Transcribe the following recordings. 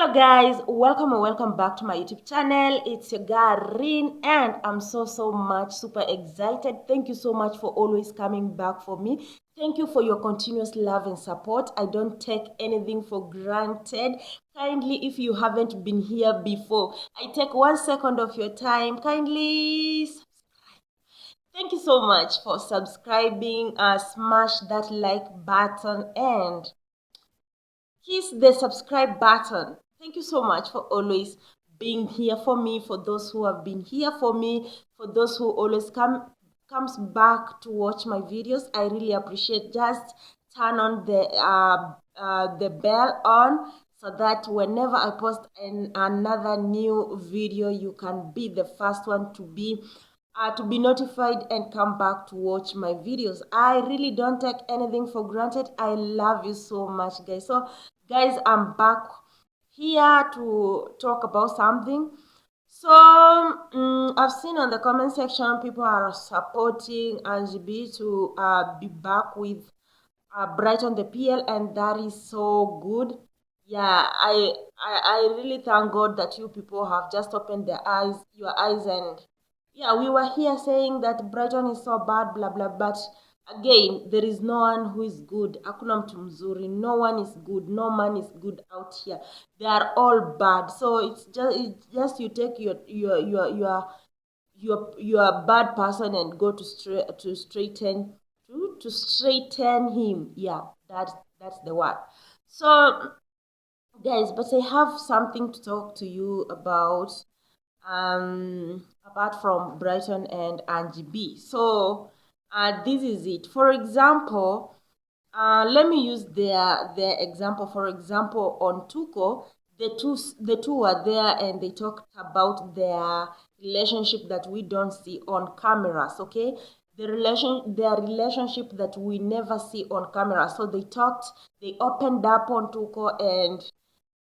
Hello guys, welcome and welcome back to my YouTube channel. It's your girl Rin and I'm so much super excited. Thank you so much for always coming back for me. Thank you for your continuous love and support. I don't take anything for granted. Kindly, if you haven't been here before, I take 1 second of your time. Kindly subscribe. Thank you so much for subscribing. Smash that like button and kiss the subscribe button. Thank you so much for always being here for me, for those who have been here for me, for those who always comes back to watch my videos. I really appreciate. Just turn on the bell on so that whenever I post another new video, you can be the first one to be notified and come back to watch my videos. I really don't take anything for granted. I love you so much, guys. So guys, I'm back here to talk about something. So I've seen on the comment section people are supporting Angie B to be back with Brighton the PL, and that is so good. Yeah, I really thank God that you people have just opened your eyes, and yeah, we were here saying that Brighton is so bad, blah blah. But again, there is no one who is good. Hakuna mtu mzuri. No one is good. No man is good out here. They are all bad. So it's just you take your bad person and go to straighten him. Yeah, that's the word. So guys, but I have something to talk to you about apart from Brighton and Angie B. So this is it. For example, let me use their example. For example, on Tuko, the two were there and they talked about their relationship that we don't see on cameras. Okay, their relationship that we never see on camera. So they opened up on Tuko, and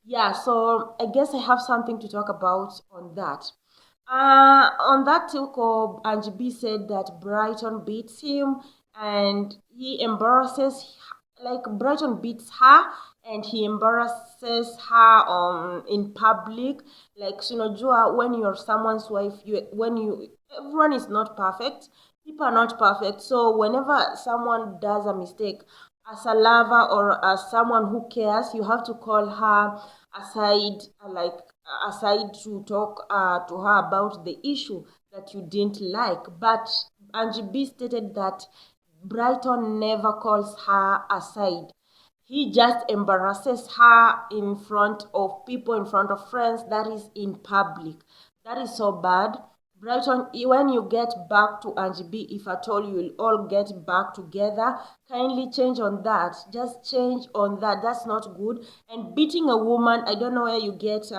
yeah, so I guess I have something to talk about on that. On that Tilko, Angie B said that Brighton beats him and he embarrasses, like Brighton beats her and he embarrasses her in public. Like, Sinojua, when you're someone's wife, everyone is not perfect. People are not perfect. So whenever someone does a mistake, as a lover or as someone who cares, you have to call her aside, aside to talk to her about the issue that you didn't like. But Angie B stated that Brighton never calls her aside. He just embarrasses her in front of people, in front of friends, that is in public. That is so bad. Brighton, when you get back to Angie B, if at all you will all get back together, kindly change on that. Just change on that. That's not good. And beating a woman, I don't know where you get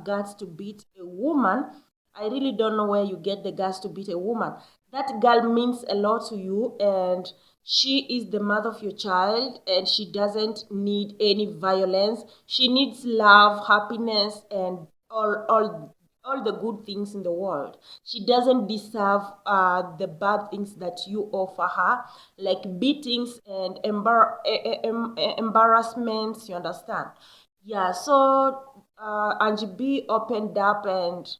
guts to beat a woman. I really don't know where you get the guts to beat a woman. That girl means a lot to you, and she is the mother of your child, and she doesn't need any violence. She needs love, happiness, and all the good things in the world. She doesn't deserve the bad things that you offer her, like beatings and embarrassments. You understand? Yeah. So Angie B opened up, and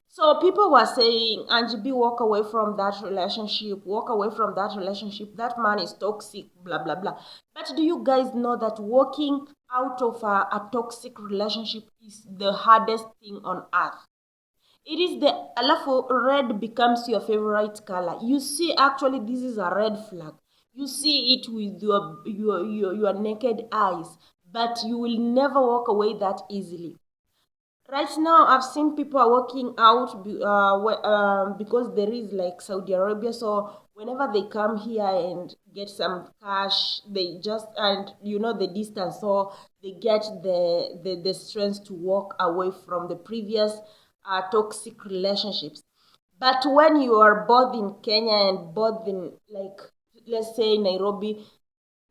so people were saying, Angie B, walk away from that relationship, walk away from that relationship. That man is toxic, blah, blah, blah. But do you guys know that walking out of a toxic relationship is the hardest thing on earth? It is the alafu red becomes your favorite color. You see, actually, this is a red flag. You see it with your naked eyes, but you will never walk away that easily. Right now, I've seen people are working out because there is like Saudi Arabia. So whenever they come here and get some cash, they just, and the distance, so they get the strength to walk away from the previous toxic relationships. But when you are both in Kenya and both in, like, let's say Nairobi,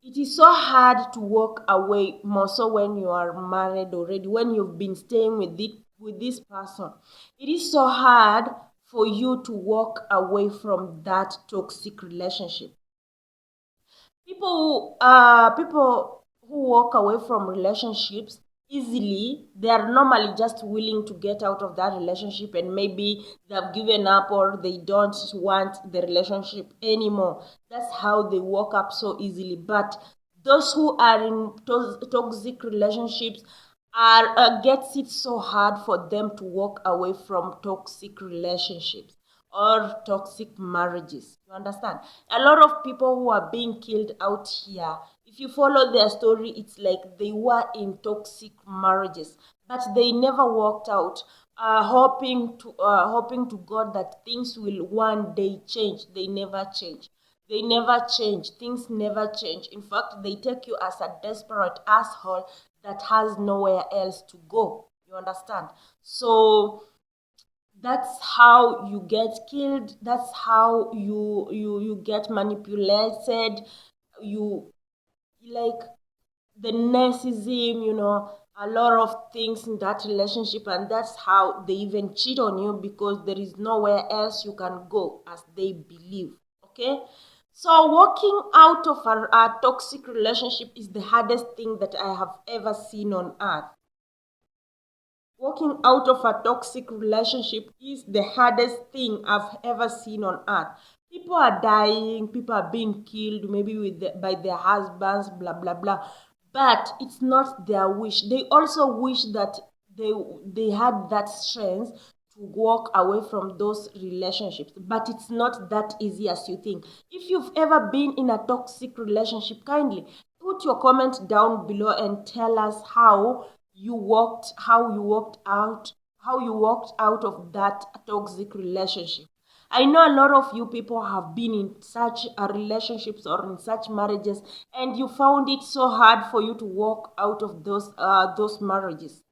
it is so hard to walk away, more so when you are married already, when you've been staying with this person. It is so hard for you to walk away from that toxic relationship. People who walk away from relationships, easily, they are normally just willing to get out of that relationship, and maybe they've given up or they don't want the relationship anymore. That's how they walk up so easily. But those who are in toxic relationships are gets it so hard for them to walk away from toxic relationships or toxic marriages. You understand? A lot of people who are being killed out here, if you follow their story, it's like they were in toxic marriages, but they never walked out, hoping to God that things will one day change. They never change. They never change. Things never change. In fact, they take you as a desperate asshole that has nowhere else to go. You understand? So that's how you get killed. That's how you get manipulated. You like the narcissism, a lot of things in that relationship, and that's how they even cheat on you, because there is nowhere else you can go, as they believe. Okay, so walking out of a toxic relationship is the hardest thing that I have ever seen on earth. Walking out of a toxic relationship is the hardest thing I've ever seen on earth. People are dying, people are being killed, maybe by their husbands, blah, blah, blah. But it's not their wish. They also wish that they had that strength to walk away from those relationships. But it's not that easy as you think. If you've ever been in a toxic relationship, kindly put your comment down below and tell us how you walked out of that toxic relationship. I know a lot of you people have been in such relationships or in such marriages, and you found it so hard for you to walk out of those marriages.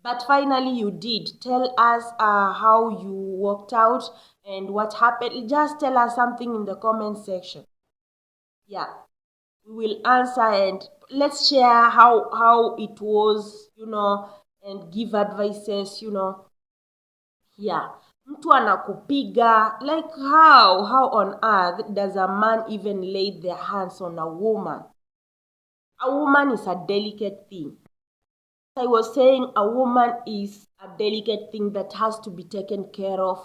But finally you did. Tell us how you walked out and what happened. Just tell us something in the comment section. Yeah, we will answer, and let's share how it was, and give advices. Yeah, mtu anakupiga, like how on earth does a man even lay their hands on a woman? A woman is a delicate thing. I was saying, a woman is a delicate thing that has to be taken care of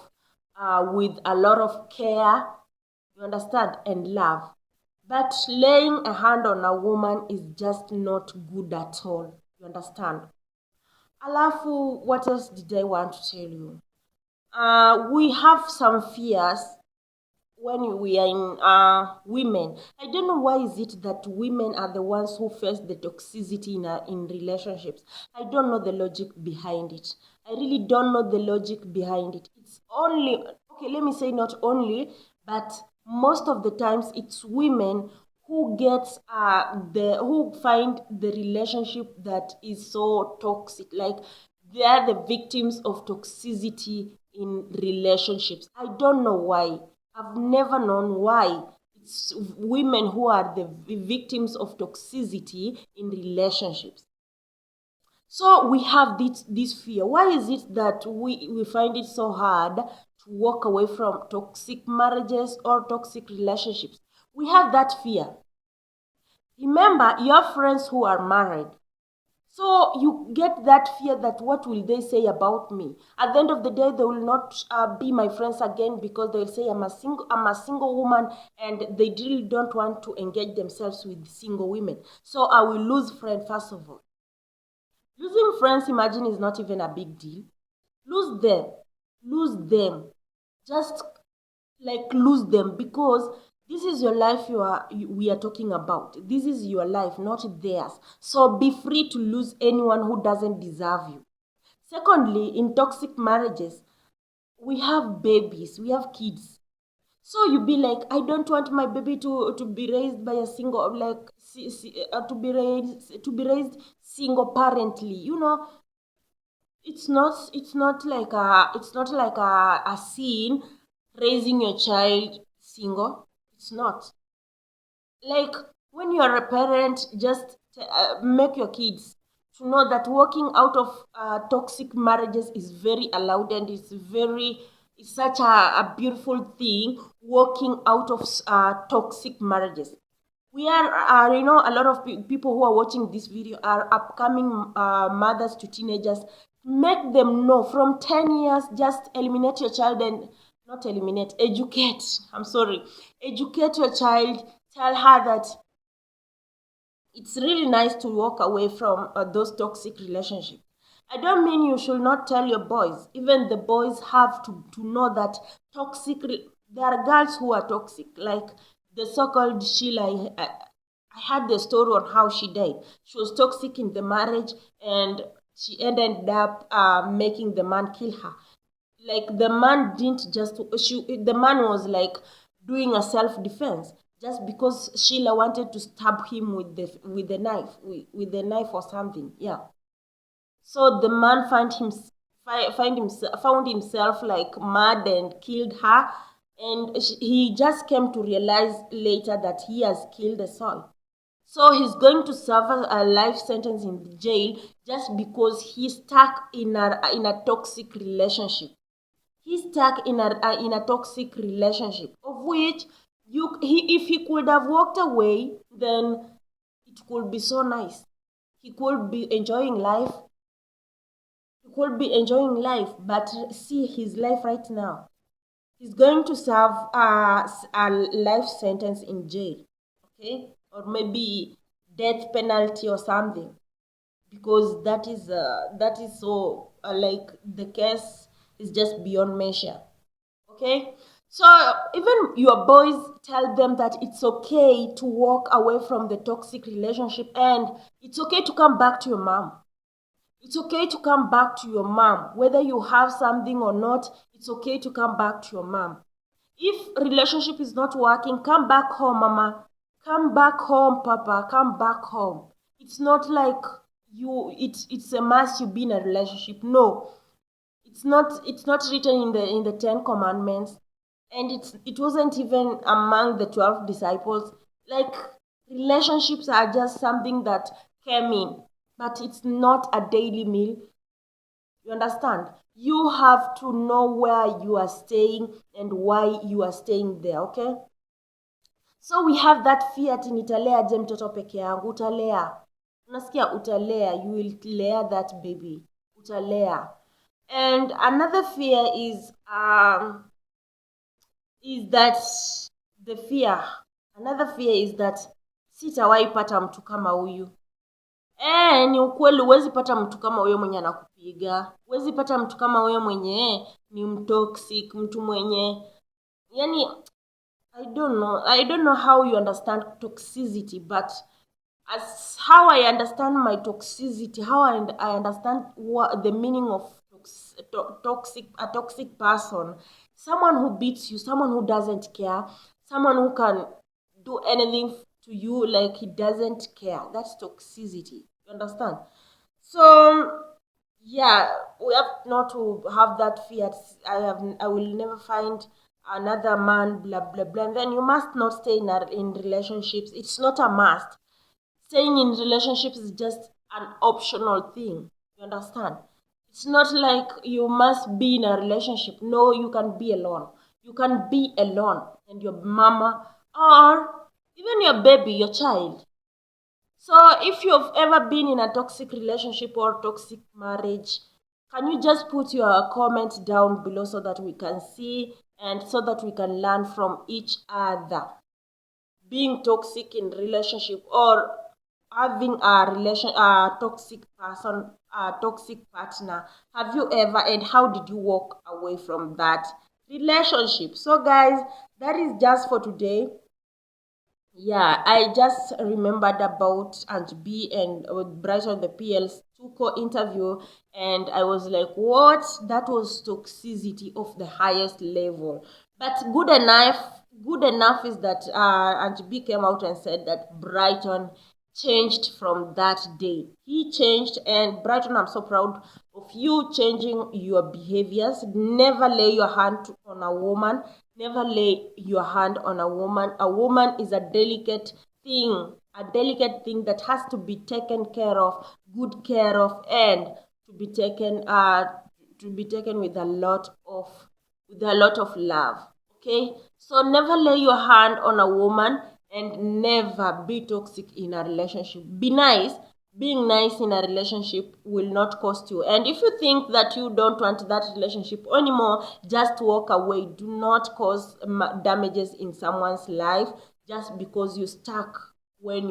with a lot of care, you understand, and love. But laying a hand on a woman is just not good at all, you understand. Alafu, what else did I want to tell you? We have some fears when we are in women. I don't know why is it that women are the ones who face the toxicity in relationships. I don't know the logic behind it. I really don't know the logic behind it. It's only, okay, let me say not only, but most of the times it's women who gets who find the relationship that is so toxic. Like, they are the victims of toxicity in relationships. I don't know why. I've never known why. It's women who are the victims of toxicity in relationships. So we have this fear. Why is it that we find it so hard to walk away from toxic marriages or toxic relationships? We have that fear. Remember, you have friends who are married. So you get that fear that what will they say about me? At the end of the day, they will not be my friends again, because they will say I'm a single woman, and they really don't want to engage themselves with single women. So I will lose friends first of all. Losing friends, imagine, is not even a big deal. Lose them. Lose them. Just like lose them, because this is your life we are talking about. This is your life, not theirs. So be free to lose anyone who doesn't deserve you. Secondly, in toxic marriages, we have babies, we have kids. So you be like, I don't want my baby to be raised by a single, like, to be raised single parently. It's not like a sin raising your child single. It's not. Like, when you are a parent, just make your kids to know that walking out of toxic marriages is very allowed, and it's such a beautiful thing, walking out of toxic marriages. We are a lot of people who are watching this video are upcoming mothers to teenagers. Make them know from 10 years, just eliminate your child and not eliminate, educate. I'm sorry. Educate your child. Tell her that it's really nice to walk away from those toxic relationships. I don't mean you should not tell your boys. Even the boys have to know that there are girls who are toxic, like the so-called Sheila. I had the story on how she died. She was toxic in the marriage, and she ended up making the man kill her. Like the man didn't just the man was like doing a self-defense just because Sheila wanted to stab him with the knife with the knife or something. Yeah. So the man found himself like mad and killed her, and he just came to realize later that he has killed a soul. So he's going to serve a life sentence in jail just because he's stuck in a toxic relationship. He's stuck in a toxic relationship of which if he could have walked away, then it could be so nice. He could be enjoying life. He could be enjoying life, but see his life right now. He's going to serve a life sentence in jail, okay, or maybe death penalty or something, because that is so like the case is just beyond measure. Okay, so even your boys, tell them that it's okay to walk away from the toxic relationship, and it's okay to come back to your mom. It's okay to come back to your mom. Whether you have something or not, it's okay to come back to your mom. If relationship is not working, come back home, mama. Come back home, papa. Come back home. It's not like it's a must you be in a relationship. No. It's not written in the 10 commandments, and it wasn't even among the 12 disciples. Like, relationships are just something that came in, but it's not a daily meal. You understand? You have to know where you are staying and why you are staying there, okay? So we have that fear ati nitalea je mtoto peke yangu. Utalea. Unasikia utalea. You will lea that baby. Utalea. And another fear is that the fear. Another fear is that sitawahi pata mtu kama huyu. Ni ukweli, huwezi pata mtu kama huyo mwenye anakupiga. Huwezi pata mtu kama huyo mwenye ni mtoxic, mtu mwenye yani I don't know how you understand toxicity, but as how I understand my toxicity, how I understand what the meaning of a toxic person, someone who beats you, someone who doesn't care, someone who can do anything to you like he doesn't care. That's toxicity. You understand? So yeah, we have not to have that fear. I will never find another man, blah blah blah. And then you must not stay in relationships. It's not a must. Staying in relationships is just an optional thing. You understand? It's not like you must be in a relationship. No, you can be alone. You can be alone and your mama or even your baby, your child. So if you've ever been in a toxic relationship or toxic marriage, can you just put your comment down below so that we can see and so that we can learn from each other? Being toxic in relationship or having a toxic person, a toxic partner. Have you ever, and how did you walk away from that relationship? So guys, that is just for today. Yeah, I just remembered about Angie B and with Brighton the PL's Tuko interview, and I was like, what? That was toxicity of the highest level. But good enough is that Angie B came out and said that Brighton changed from that day. He changed, and Brighton, I'm so proud of you changing your behaviors. Never lay your hand on a woman. Never lay your hand on a woman. A woman is a delicate thing that has to be taken care of, good care of, and to be taken with a lot of love. Okay, so never lay your hand on a woman, and never be toxic in a relationship. Be nice. Being nice in a relationship will not cost you. And if you think that you don't want that relationship anymore, just walk away. Do not cause damages in someone's life just because you stuck in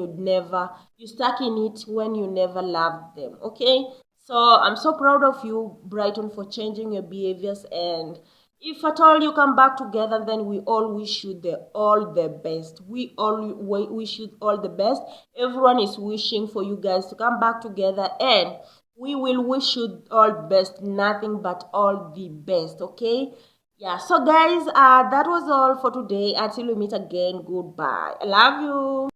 it when you never loved them. Okay? So I'm so proud of you, Brighton, for changing your behaviors. And if at all you come back together, then we all wish you all the best. We wish you all the best. Everyone is wishing for you guys to come back together, and we will wish you all best. Nothing but all the best. Okay? Yeah. So guys, that was all for today. Until we meet again. Goodbye. I love you.